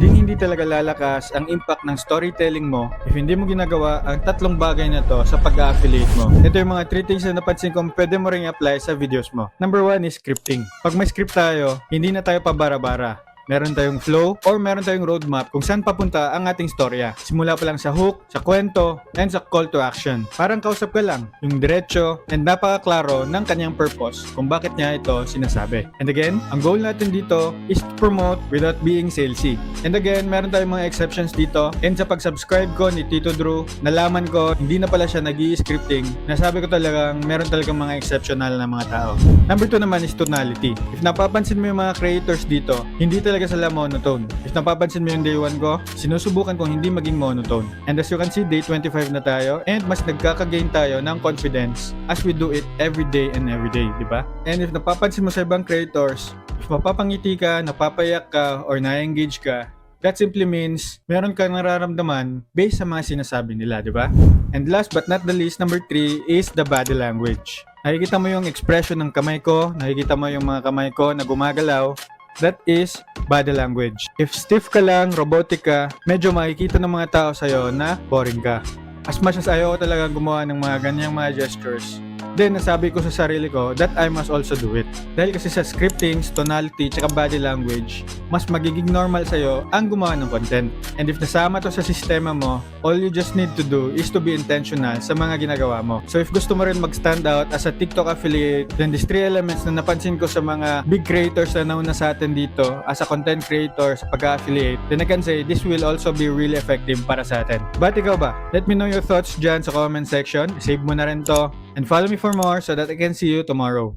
Hindi talaga lalakas ang impact ng storytelling mo if hindi mo ginagawa ang tatlong bagay na to sa pag-affiliate mo. Ito yung mga 3 things na napansin kong pwede mo ring apply sa videos mo. Number 1 is scripting. Pag may script tayo, hindi na tayo pabara-bara. Meron tayong flow or meron tayong roadmap kung saan papunta ang ating storya. Simula pa lang sa hook, sa kwento, and sa call to action. Parang kausap ka lang, yung diretso and napakaklaro ng kanyang purpose kung bakit niya ito sinasabi. And again, ang goal natin dito is to promote without being salesy. And again, meron tayong mga exceptions dito. And sa pag-subscribe ko ni Tito Drew, nalaman ko hindi na pala siya nag-i-scripting. Nasabi ko talagang meron talagang mga exceptional na mga tao. Number 2 naman is tonality. If napapansin mo yung mga creators dito, hindi talaga sila monotone. If napapansin mo yung day 1 ko, sinusubukan kong hindi maging monotone. And as you can see, day 25 na tayo and mas nagkaka-gain tayo ng confidence as we do it every day and every day, di ba? And if napapansin mo sa ibang creators, if mapapangiti ka, napapayak ka, or na-engage ka, that simply means meron kang nararamdaman based sa mga sinasabi nila, di ba? And last but not the least, number 3 is the body language. Nakikita mo yung expression ng kamay ko, nakikita mo yung mga kamay ko na gumagalaw. That is body language. If stiff ka lang, robotic ka, medyo makikita ng mga tao sa'yo na boring ka. As much as ayaw ko talaga gumawa ng mga ganyang mga gestures, then nasabi ko sa sarili ko that I must also do it. Dahil kasi sa scripting, tonality, tsaka body language, mas magiging normal sa'yo ang gumawa ng content. And if nasama to sa sistema mo, all you just need to do is to be intentional sa mga ginagawa mo. So if gusto mo rin mag-stand out as a TikTok affiliate, then these 3 elements na napansin ko sa mga big creators na nauna sa atin dito as a content creator sa pag-affiliate, then I can say this will also be really effective para sa atin. But ikaw ba? Let me know your thoughts dyan sa comment section. Save mo na rin to. And follow me for more so that I can see you tomorrow.